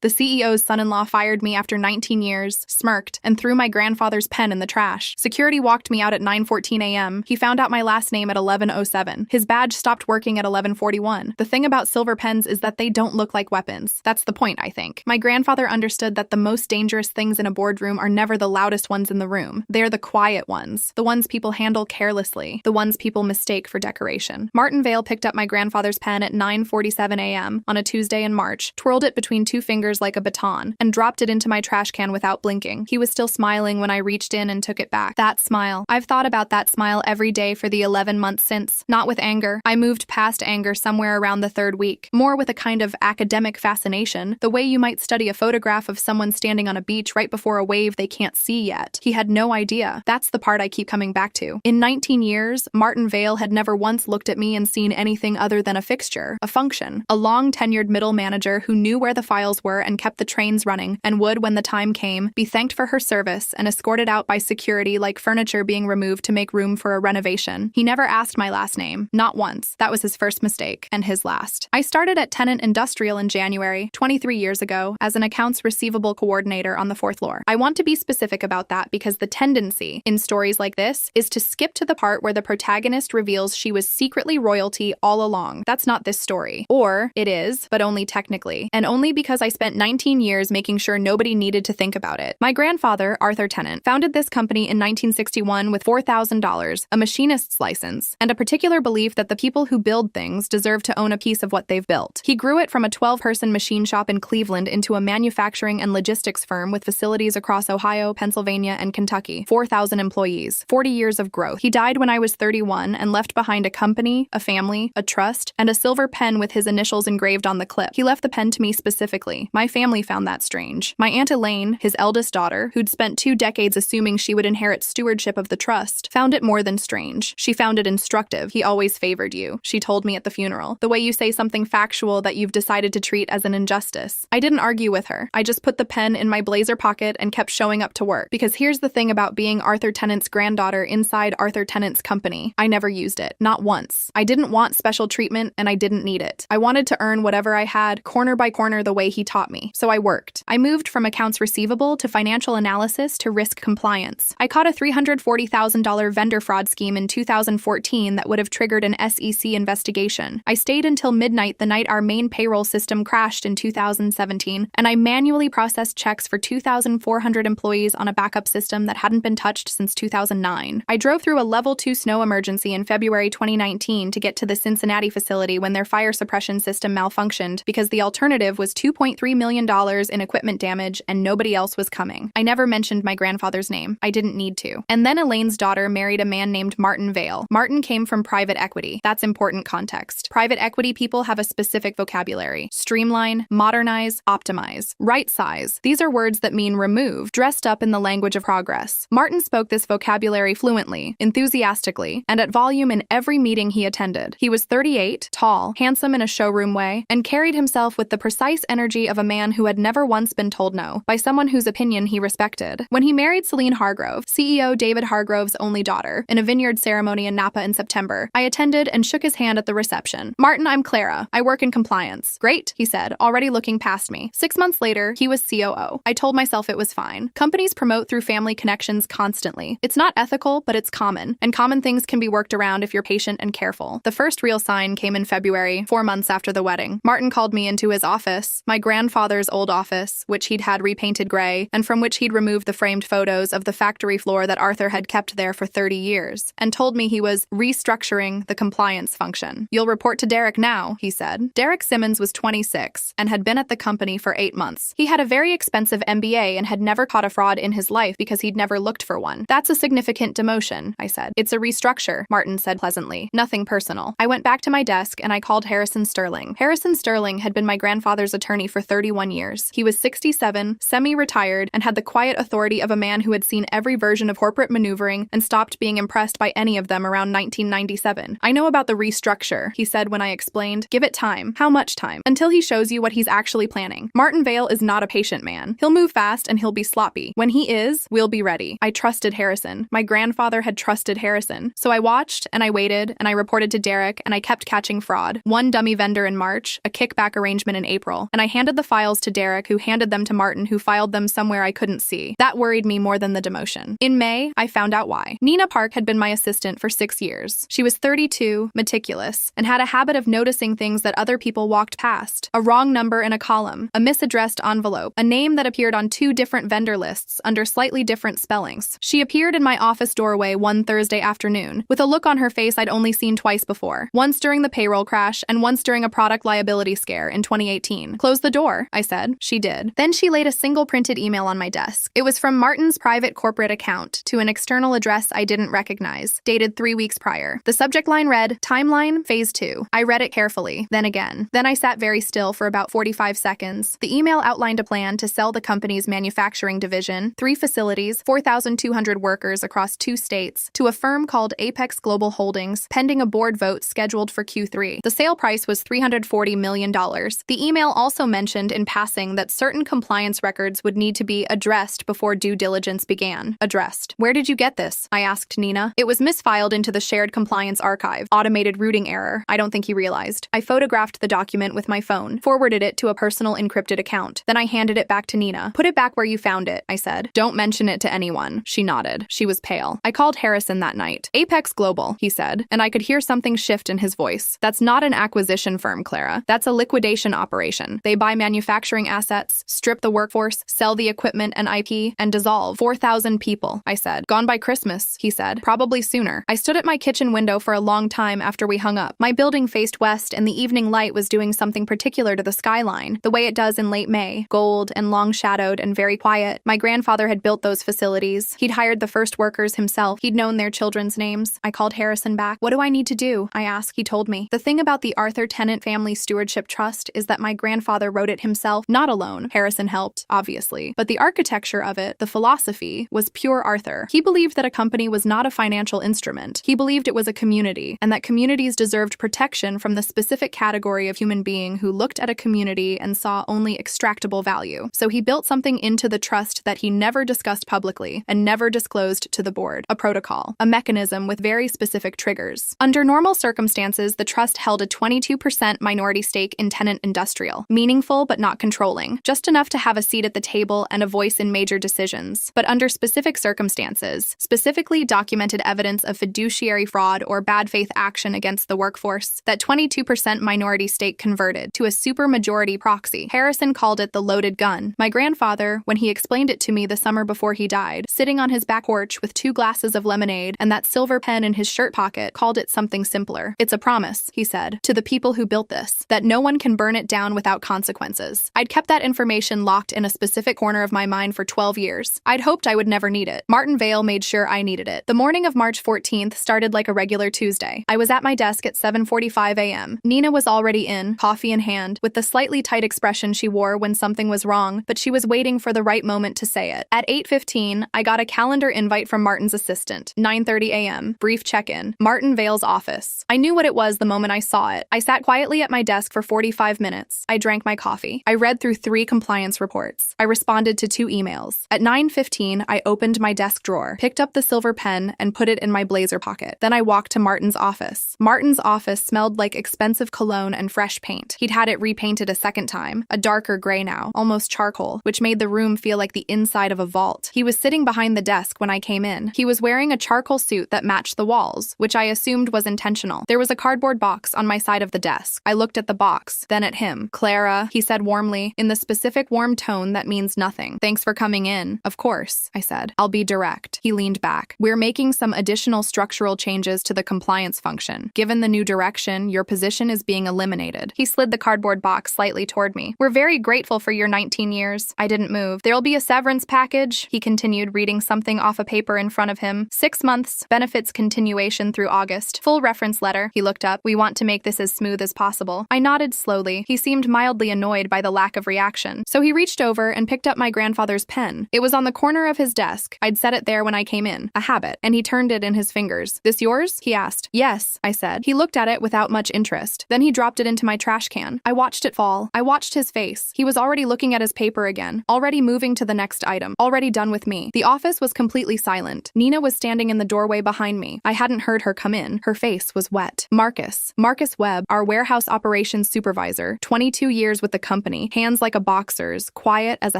The CEO's son-in-law fired me after 19 years, smirked, and threw my grandfather's pen in the trash. Security walked me out at 9:14 a.m. He found out my last name at 11:07. His badge stopped working at 11:41. The thing about silver pens is that they don't look like weapons. That's the point, I think. My grandfather understood that the most dangerous things in a boardroom are never the loudest ones in the room. They're the quiet ones, the ones people handle carelessly, the ones people mistake for decoration. Martin Vale picked up my grandfather's pen at 9:47 a.m. on a Tuesday in March, twirled it between two fingers like a baton, and dropped it into my trash can without blinking. He was still smiling when I reached in and took it back. That smile. I've thought about that smile every day for the 11 months since. Not with anger. I moved past anger somewhere around the third week. More with a kind of academic fascination, the way you might study a photograph of someone standing on a beach right before a wave they can't see yet. He had no idea. That's the part I keep coming back to. In 19 years, Martin Vale had never once looked at me and seen anything other than a fixture, a function, a long-tenured middle manager who knew where the files were and kept the trains running, and would, when the time came, be thanked for her service and escorted out by security like furniture being removed to make room for a renovation. He never asked my last name. Not once. That was his first mistake, and his last. I started at Tenant Industrial in January, 23 years ago, as an accounts receivable coordinator on the 4th floor. I want to be specific about that because the tendency, in stories like this, is to skip to the part where the protagonist reveals she was secretly royalty all along. That's not this story. Or, it is, but only technically. And only because I spent 19 years making sure nobody needed to think about it. My grandfather, Arthur Tennant, founded this company in 1961 with $4,000, a machinist's license, and a particular belief that the people who build things deserve to own a piece of what they've built. He grew it from a 12-person machine shop in Cleveland into a manufacturing and logistics firm with facilities across Ohio, Pennsylvania, and Kentucky. 4,000 employees. 40 years of growth. He died when I was 31 and left behind a company, a family, a trust, and a silver pen with his initials engraved on the clip. He left the pen to me specifically. My family found that strange. My Aunt Elaine, his eldest daughter, who'd spent 2 decades assuming she would inherit stewardship of the trust, found it more than strange. She found it instructive. He always favored you, she told me at the funeral. The way you say something factual that you've decided to treat as an injustice. I didn't argue with her. I just put the pen in my blazer pocket and kept showing up to work. Because here's the thing about being Arthur Tennant's granddaughter inside Arthur Tennant's company. I never used it. Not once. I didn't want special treatment and I didn't need it. I wanted to earn whatever I had, corner by corner the way he taught me. So I worked. I moved from accounts receivable to financial analysis to risk compliance. I caught a $340,000 vendor fraud scheme in 2014 that would have triggered an SEC investigation. I stayed until midnight the night our main payroll system crashed in 2017, and I manually processed checks for 2,400 employees on a backup system that hadn't been touched since 2009. I drove through a level 2 snow emergency in February 2019 to get to the Cincinnati facility when their fire suppression system malfunctioned because the alternative was $2.3 million in equipment damage and nobody else was coming. I never mentioned my grandfather's name. I didn't need to. And then Elaine's daughter married a man named Martin Vale. Martin came from private equity. That's important context. Private equity people have a specific vocabulary. Streamline, modernize, optimize, right size. These are words that mean remove, dressed up in the language of progress. Martin spoke this vocabulary fluently, enthusiastically, and at volume in every meeting he attended. He was 38, tall, handsome in a showroom way, and carried himself with the precise energy of a man who had never once been told no by someone whose opinion he respected. When he married Celine Hargrove, CEO David Hargrove's only daughter, in a vineyard ceremony in Napa in September, I attended and shook his hand at the reception. "Martin, I'm Clara. I work in compliance." "Great," he said, already looking past me. 6 months later, he was COO. I told myself it was fine. Companies promote through family connections constantly. It's not ethical, but it's common, and common things can be worked around if you're patient and careful. The first real sign came in February, 4 months after the wedding. Martin called me into his office, my grandfather's old office, which he'd had repainted gray, and from which he'd removed the framed photos of the factory floor that Arthur had kept there for 30 years, and told me he was restructuring the compliance function. "You'll report to Derek now," he said. Derek Simmons was 26 and had been at the company for 8 months. He had a very expensive MBA and had never caught a fraud in his life because he'd never looked for one. "That's a significant demotion," I said. "It's a restructure," Martin said pleasantly. "Nothing personal." I went back to my desk and I called Harrison Sterling. Harrison Sterling had been my grandfather's attorney for 31 years. He was 67, semi-retired, and had the quiet authority of a man who had seen every version of corporate maneuvering and stopped being impressed by any of them around 1997. "I know about the restructure," he said when I explained. "Give it time." "How much time?" "Until he shows you what he's actually planning. Martin Vale is not a patient man. He'll move fast and he'll be sloppy. When he is, we'll be ready." I trusted Harrison. My grandfather had trusted Harrison. So I watched and I waited and I reported to Derek and I kept catching fraud. One dummy vendor in March, a kickback arrangement in April, and I handed the files to Derek, who handed them to Martin, who filed them somewhere I couldn't see. That worried me more than the demotion. In May, I found out why. Nina Park had been my assistant for 6 years. She was 32, meticulous, and had a habit of noticing things that other people walked past. A wrong number in a column, a misaddressed envelope, a name that appeared on 2 different vendor lists under slightly different spellings. She appeared in my office doorway one Thursday afternoon, with a look on her face I'd only seen twice before, once during the payroll crash and once during a product liability scare in 2018. "Close the door," I said. She did. Then she laid a single printed email on my desk. It was from Martin's private corporate account to an external address I didn't recognize, dated 3 weeks prior. The subject line read, "Timeline, Phase 2. I read it carefully, then again. Then I sat very still for about 45 seconds. The email outlined a plan to sell the company's manufacturing division, 3 facilities, 4,200 workers across 2 states, to a firm called Apex Global Holdings, pending a board vote scheduled for Q3. The sale price was $340 million. The email also mentioned in passing that certain compliance records would need to be addressed before due diligence began. Addressed. Where did you get this? I asked Nina. It was misfiled into the shared compliance archive. Automated routing error. I don't think he realized. I photographed the document with my phone, forwarded it to a personal encrypted account. Then I handed it back to Nina. Put it back where you found it, I said. Don't mention it to anyone. She nodded. She was pale. I called Harrison that night. Apex Global, he said, and I could hear something shift in his voice. That's not an acquisition firm, Clara. That's a liquidation operation. They buy manufacturing assets, strip the workforce, sell the equipment and IP, and dissolve 4,000 people, I said. Gone by Christmas, he said. Probably sooner. I stood at my kitchen window for a long time after we hung up. My building faced west, and the evening light was doing something particular to the skyline, the way it does in late May, gold and long-shadowed and very quiet. My grandfather had built those facilities. He'd hired the first workers himself. He'd known their children's names. I called Harrison back. What do I need to do? I asked. He told me. The thing about the Arthur Tennant Family Stewardship Trust is that my grandfather wrote it himself, not alone. Harrison helped, obviously. But the architecture of it, the philosophy, was pure Arthur. He believed that a company was not a financial instrument. He believed it was a community, and that communities deserved protection from the specific category of human being who looked at a community and saw only extractable value. So he built something into the trust that he never discussed publicly and never disclosed to the board. A protocol, a mechanism with very specific triggers. Under normal circumstances, the trust held a 22% minority stake in Tennant Industrial. Meaningful but not controlling. Just enough to have a seat at the table and a voice in major decisions. But under specific circumstances, specifically documented evidence of fiduciary fraud or bad faith action against the workforce, that 22% minority stake converted to a supermajority proxy. Harrison called it the loaded gun. My grandfather, when he explained it to me the summer before he died, sitting on his back porch with 2 glasses of lemonade and that silver pen in his shirt pocket, called it something simpler. It's a promise, he said, to the people who built this, that no one can burn it down without consequences. I'd kept that information locked in a specific corner of my mind for 12 years. I'd hoped I would never need it. Martin Vale made sure I needed it. The morning of March 14th started like a regular Tuesday. I was at my desk at 7:45 a.m. Nina was already in, coffee in hand, with the slightly tight expression she wore when something was wrong, but she was waiting for the right moment to say it. At 8:15, I got a calendar invite from Martin's assistant. 9:30 a.m. Brief check-in. Martin Vale's office. I knew what it was the moment I saw it. I sat quietly at my desk for 45 minutes. I drank my coffee. I read through 3 compliance reports. I responded to 2 emails. At 9:15, I opened my desk drawer, picked up the silver pen, and put it in my blazer pocket. Then I walked to Martin's office. Martin's office smelled like expensive cologne and fresh paint. He'd had it repainted a second time, a darker gray now, almost charcoal, which made the room feel like the inside of a vault. He was sitting behind the desk when I came in. He was wearing a charcoal suit that matched the walls, which I assumed was intentional. There was a cardboard box on my side of the desk. I looked at the box, then at him. "Clara," he said warmly, in the specific warm tone that means nothing. "Thanks for coming in." "Of course," I said. "I'll be direct." He leaned back. "We're making some additional structural changes to the compliance function. Given the new direction, your position is being eliminated." He slid the cardboard box slightly toward me. "We're very grateful for your 19 years. I didn't move. "There'll be a severance package," he continued, reading something off a paper in front of him. 6 months, benefits continuation through August. Full reference letter. He looked up. "We want to make this as smooth as possible." I nodded slowly. He seemed mildly annoyed by the lack of reaction. So he reached over and picked up my grandfather's pen. It was on the corner of his desk. I'd set it there when I came in. A habit. And he turned it in his fingers. "This yours?" he asked. "Yes," I said. He looked at it without much interest. Then he dropped it into my trash can. I watched it fall. I watched his face. He was already looking at his paper again, already moving to the next item, already done with me. The office was completely silent. Nina was standing in the doorway behind me. I hadn't heard her come in. Her face was wet. Marcus Webb, our warehouse operations supervisor, 22 years with the company, company, hands like a boxer's, quiet as a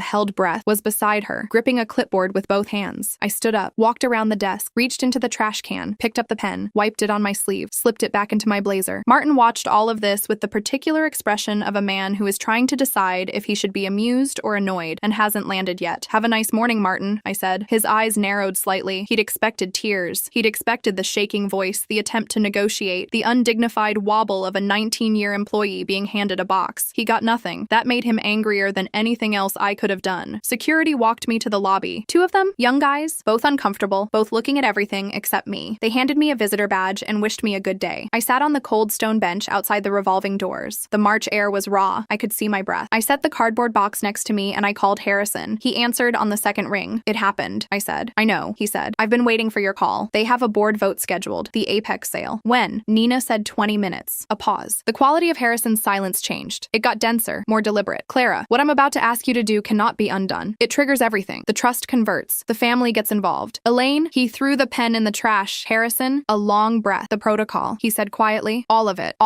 held breath, was beside her, gripping a clipboard with both hands. I stood up, walked around the desk, reached into the trash can, picked up the pen, wiped it on my sleeve, slipped it back into my blazer. Martin watched all of this with the particular expression of a man who is trying to decide if he should be amused or annoyed and hasn't landed yet. "Have a nice morning, Martin," I said. His eyes narrowed slightly. He'd expected tears. He'd expected the shaking voice, the attempt to negotiate, the undignified wobble of a 19-year employee being handed a box. He got nothing. That made him angrier than anything else I could have done. Security walked me to the lobby. Two of them, young guys, both uncomfortable, both looking at everything except me. They handed me a visitor badge and wished me a good day. I sat on the cold stone bench outside the revolving doors. The March air was raw. I could see my breath. I set the cardboard box next to me and I called Harrison. He answered on the second ring. "It happened," I said. "I know," he said. "I've been waiting for your call. They have a board vote scheduled. The Apex sale." "When?" Nina said 20 minutes. A pause. The quality of Harrison's silence changed. It got denser, more deliberate. "Clara, what I'm about to ask you to do cannot be undone. It triggers everything. The trust converts. The family gets involved. Elaine," he threw the pen in the trash. "Harrison," a long breath. "The protocol," he said quietly. All of it,"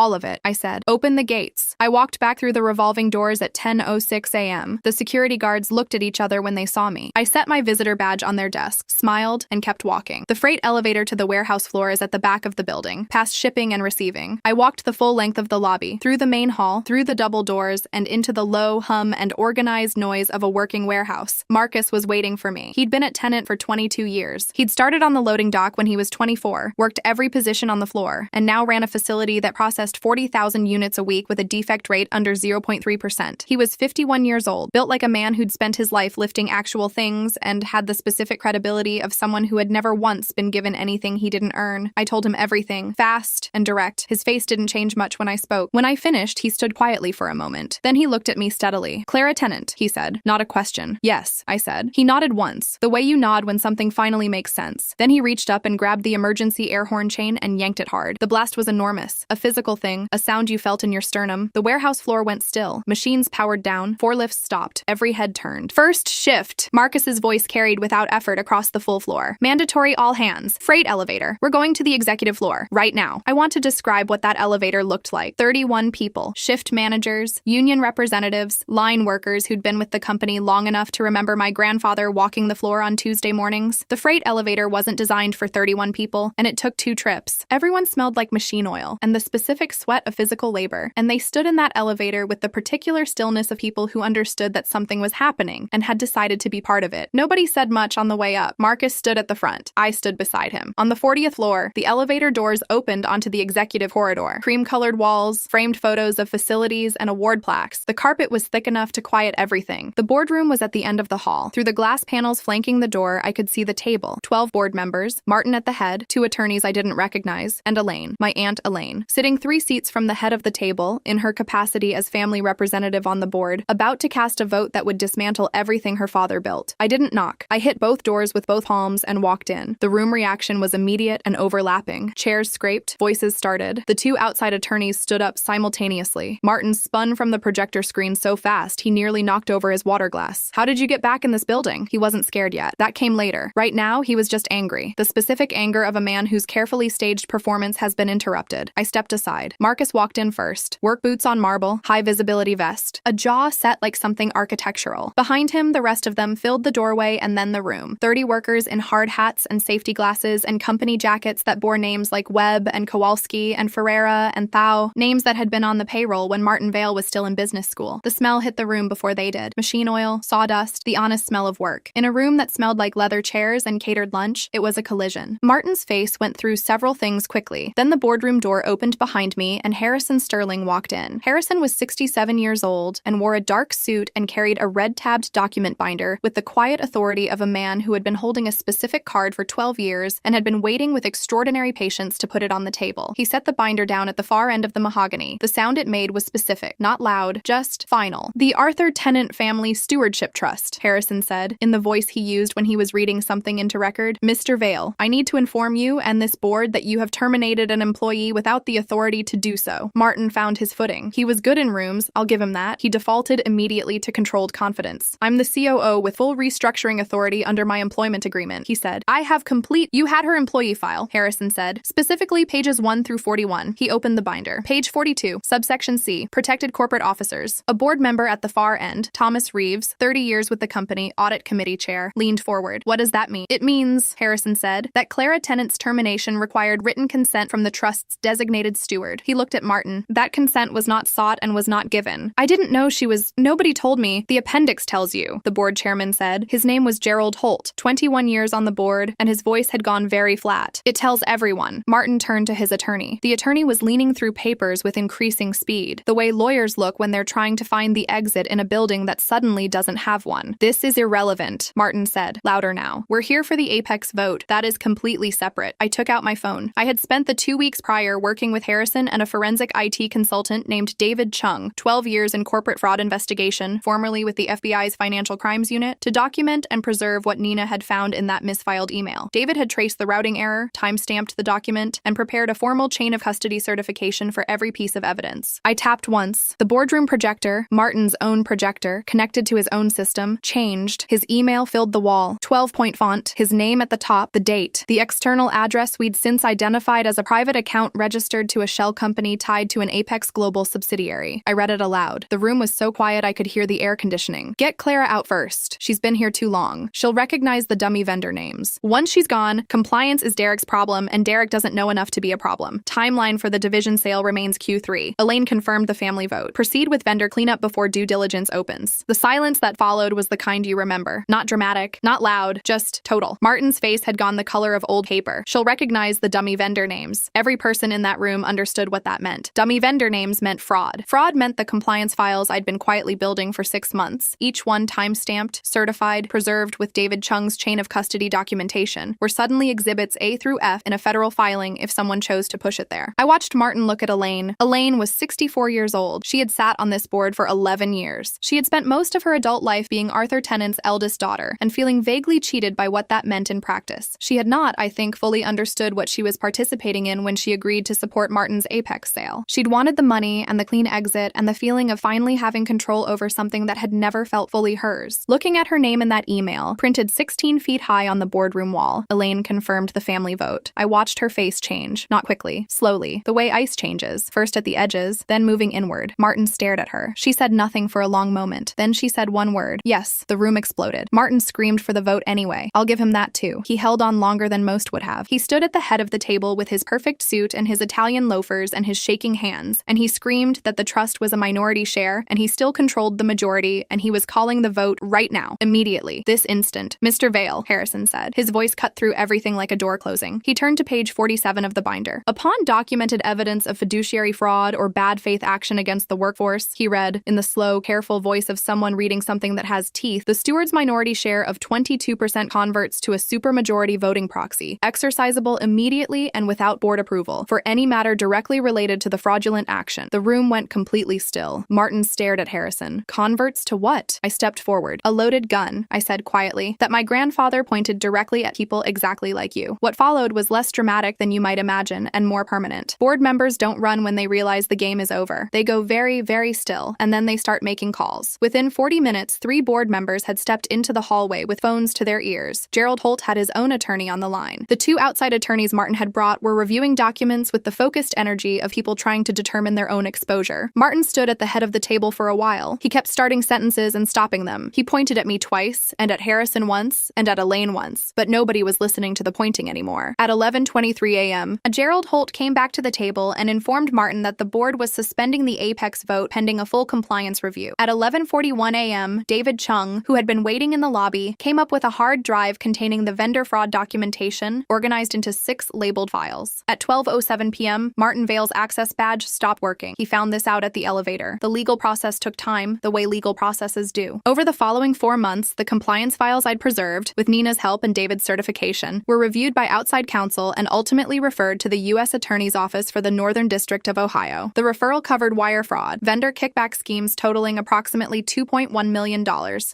I said. "Open the gates." I walked back through the revolving doors at 10:06 a.m. The security guards looked at each other when they saw me. I set my visitor badge on their desk, smiled, and kept walking. The freight elevator to the warehouse floor is at the back of the building, past shipping and receiving. I walked the full length of the lobby, through the main hall, through the double doors, and into the low hum and organized noise of a working warehouse. Marcus was waiting for me. He'd been a tenant for 22 years. He'd started on the loading dock when he was 24, worked every position on the floor, and now ran a facility that processed 40,000 units a week with a defect rate under 0.3%. He was 51 years old, built like a man who'd spent his life lifting actual things and had the specific credibility of someone who had never once been given anything he didn't earn. I told him everything, fast and direct. His face didn't change much when I spoke. When I finished, he stood quietly for a moment. Then he looked at me steadily. "Clara Tennant," he said. Not a question. "Yes," I said. He nodded once, the way you nod when something finally makes sense. Then he reached up and grabbed the emergency air horn chain and yanked it hard. The blast was enormous, a physical thing, a sound you felt in your sternum. The warehouse floor went still. Machines powered down. 4 lifts stopped. Every head turned. "First shift," Marcus's voice carried without effort across the full floor. "Mandatory all hands. Freight elevator. We're going to the executive floor. Right now." I want to describe what that elevator looked like. 31 people. Shift managers, union representatives, line workers who'd been with the company long enough to remember my grandfather walking the floor on Tuesday mornings. The freight elevator wasn't designed for 31 people, and it took 2 trips. Everyone smelled like machine oil and the specific sweat of physical labor, and they stood in that elevator with the particular stillness of people who understood that something was happening and had decided to be part of it. Nobody said much on the way up. Marcus stood at the front. I stood beside him. On the 40th floor, the elevator doors opened onto the executive corridor. Cream-colored walls, framed photos of facilities, and award plaques. The carpet was thick enough to quiet everything. The boardroom was at the end of the hall. Through the glass panels flanking the door, I could see the table. 12 board members, Martin at the head, 2 attorneys I didn't recognize, and Elaine, my Aunt Elaine, sitting 3 seats from the head of the table, in her capacity as family representative on the board, about to cast a vote that would dismantle everything her father built. I didn't knock. I hit both doors with both palms and walked in. The room reaction was immediate and overlapping. Chairs scraped, voices started. The 2 outside attorneys stood up simultaneously. Martin spun from the projector screen so fast he nearly knocked over his water glass. "How did you get back in this building?" He wasn't scared yet. That came later. Right now, he was just angry. The specific anger of a man whose carefully staged performance has been interrupted. I stepped aside. Marcus walked in first. Work boots on marble, high visibility vest, a jaw set like something architectural. Behind him, the rest of them filled the doorway and then the room. 30 workers in hard hats and safety glasses and company jackets that bore names like Webb and Kowalski and Ferreira and Thau, names that had been on the payroll when Martin Vale was still in business school. The smell hit the room before they did. Machine oil, sawdust, the honest smell of work. In a room that smelled like leather chairs and catered lunch, it was a collision. Martin's face went through several things quickly. Then the boardroom door opened behind me and Harrison Sterling walked in. Harrison was 67 years old and wore a dark suit and carried a red-tabbed document binder with the quiet authority of a man who had been holding a specific card for 12 years and had been waiting with extraordinary patience to put it on the table. He set the binder down at the far end of the mahogany. The sound it made was specific, not loud, just final. "The Arthur Tennant Family Stewardship Trust," Harrison said, in the voice he used when he was reading something into record. "Mr. Vale, I need to inform you and this board that you have terminated an employee without the authority to do so." Martin found his footing. He was good in rooms, I'll give him that. He defaulted immediately to controlled confidence. "I'm the COO with full restructuring authority under my employment agreement," he said. "I have complete—" "You had her employee file," Harrison said. "Specifically pages 1 through 41. He opened the binder. "Page 42, subsection C, protected corporate officers. members. A board member at the far end, Thomas Reeves, 30 years with the company, audit committee chair, leaned forward. What does that mean? It means, Harrison said, that Clara Tennant's termination required written consent from the trust's designated steward. He looked at Martin. That consent was not sought and was not given. I didn't know she was. Nobody told me. The appendix tells you, the board chairman said. His name was Gerald Holt, 21 years on the board, and his voice had gone very flat. It tells everyone. Martin turned to his attorney. The attorney was leaning through papers with increasing speed, the way lawyers look when they're trying to find the exit in a building that suddenly doesn't have one. This is irrelevant, Martin said, louder now. We're here for the apex vote. That is completely separate. I took out my phone. I had spent the 2 weeks prior working with Harrison and a forensic IT consultant named David Chung, 12 years in corporate fraud investigation, formerly with the FBI's Financial Crimes Unit, to document and preserve what Nina had found in that misfiled email. David had traced the routing error, time-stamped the document, and prepared a formal chain of custody certification for every piece of evidence. I tapped once. The boardroom projector, Martin's own projector, connected to his own system, changed. His email filled the wall. 12-point font, his name at the top, the date, the external address we'd since identified as a private account registered to a shell company tied to an Apex Global subsidiary. I read it aloud. The room was so quiet I could hear the air conditioning. Get Clara out first. She's been here too long. She'll recognize the dummy vendor names. Once she's gone, compliance is Derek's problem, and Derek doesn't know enough to be a problem. Timeline for the division sale remains Q3. Elaine confirmed the family vote. Proceed with vendor cleanup before due diligence opens. The silence that followed was the kind you remember. Not dramatic, not loud, just total. Martin's face had gone the color of old paper. She'll recognize the dummy vendor names. Every person in that room understood what that meant. Dummy vendor names meant fraud. Fraud meant the compliance files I'd been quietly building for 6 months, each one time-stamped, certified, preserved with David Chung's chain of custody documentation, were suddenly exhibits A through F in a federal filing if someone chose to push it there. I watched Martin look at Elaine. Elaine was 64 years old. She had sat on this board for 11 years. She had spent most of her adult life being Arthur Tennant's eldest daughter and feeling vaguely cheated by what that meant in practice. She had not, I think, fully understood what she was participating in when she agreed to support Martin's Apex sale. She'd wanted the money and the clean exit and the feeling of finally having control over something that had never felt fully hers. Looking at her name in that email, printed 16 feet high on the boardroom wall, Elaine confirmed the family vote. I watched her face change, not quickly, slowly, the way ice changes, first at the edges, then moving inward. Martin stared at her. She said nothing for a long moment. Then she said one word. Yes, the room exploded. Martin screamed for the vote anyway. I'll give him that too. He held on longer than most would have. He stood at the head of the table with his perfect suit and his Italian loafers and his shaking hands, and he screamed that the trust was a minority share, and he still controlled the majority, and he was calling the vote right now, immediately, this instant. Mr. Vale, Harrison said. His voice cut through everything like a door closing. He turned to page 47 of the binder. Upon documented evidence of fiduciary fraud or bad faith action against the workforce, he read, in the slow, careful voice of someone reading something that has teeth, the steward's minority share of 22% converts to a supermajority voting proxy, exercisable immediately and without board approval, for any matter directly related to the fraudulent action. The room went completely still. Martin stared at Harrison. Converts to what? I stepped forward. A loaded gun, I said quietly, that my grandfather pointed directly at people exactly like you. What followed was less dramatic than you might imagine and more permanent. Board members don't run when they realize the game is over. They go very, very still, and then they start making calls. Within 40 minutes, 3 board members had stepped into the hallway with phones to their ears. Gerald Holt had his own attorney on the line. The 2 outside attorneys Martin had brought were reviewing documents with the focused energy of people trying to determine their own exposure. Martin stood at the head of the table for a while. He kept starting sentences and stopping them. He pointed at me twice, and at Harrison once, and at Elaine once, but nobody was listening to the pointing anymore. At 11:23 a.m., Gerald Holt came back to the table and informed Martin that the board was suspending the Apex vote pending a full compliance review. At 11:41 a.m., David Chung, who had been waiting in the lobby, came up with a hard drive containing the vendor fraud documentation, organized into 6 labeled files. At 12:07 p.m., Martin Vale's access badge stopped working. He found this out at the elevator. The legal process took time, the way legal processes do. Over the following 4 months, the compliance files I'd preserved, with Nina's help and David's certification, were reviewed by outside counsel and ultimately referred to the U.S. Attorney's Office for the Northern District of Ohio. The referral covered wire fraud, vendor kickback schemes totaling approximately $2.1 million,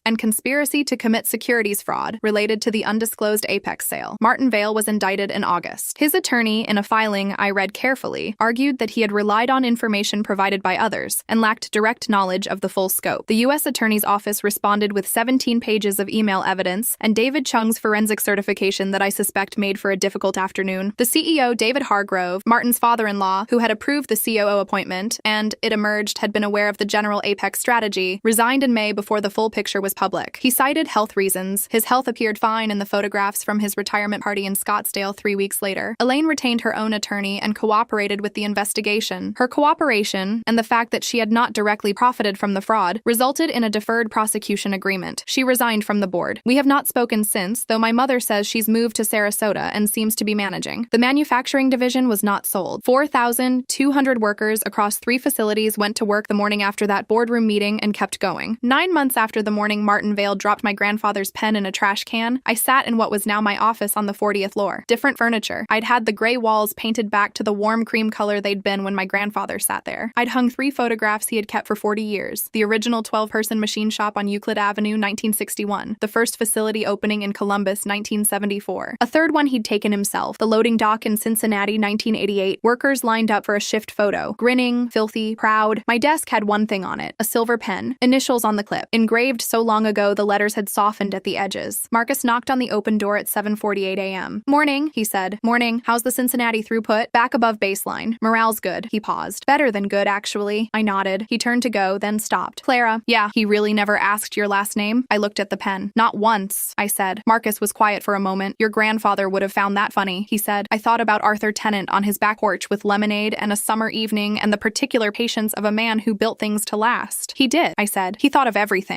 and conspiracy to commit securities fraud related to the undisclosed Apex sale. Martin Vale was indicted in August. His attorney, in a filing I read carefully, argued that he had relied on information provided by others and lacked direct knowledge of the full scope. The U.S. Attorney's Office responded with 17 pages of email evidence and David Chung's forensic certification that I suspect made for a difficult afternoon. The CEO, David Hargrove, Martin's father-in-law, who had approved the COO appointment and, it emerged, had been aware aware of the general Apex strategy, resigned in May before the full picture was public. He cited health reasons. His health appeared fine in the photographs from his retirement party in Scottsdale 3 weeks later. Elaine retained her own attorney and cooperated with the investigation. Her cooperation, and the fact that she had not directly profited from the fraud, resulted in a deferred prosecution agreement. She resigned from the board. We have not spoken since, though my mother says she's moved to Sarasota and seems to be managing. The manufacturing division was not sold. 4,200 workers across 3 facilities went to work the morning after that boardroom meeting and kept going. 9 months after the morning Martin Vale dropped my grandfather's pen in a trash can, I sat in what was now my office on the 40th floor. Different furniture. I'd had the gray walls painted back to the warm cream color they'd been when my grandfather sat there. I'd hung 3 photographs he had kept for 40 years. The original 12-person machine shop on Euclid Avenue, 1961. The first facility opening in Columbus, 1974. A third one he'd taken himself. The loading dock in Cincinnati, 1988. Workers lined up for a shift photo. Grinning, filthy, proud. My desk had one thing on it. A silver pen. Initials on the clip. Engraved so long ago the letters had softened at the edges. Marcus knocked on the open door at 7:48 a.m. "Morning," he said. "Morning. How's the Cincinnati throughput?" "Back above baseline. Morale's good." He paused. "Better than good, actually." I nodded. He turned to go, then stopped. "Clara." "Yeah." "He really never asked your last name?" I looked at the pen. "Not once," I said. Marcus was quiet for a moment. "Your grandfather would have found that funny," he said. I thought about Arthur Tennant on his back porch with lemonade and a summer evening and the particular patience of a man who built things to last. "He did," I said. "He thought of everything."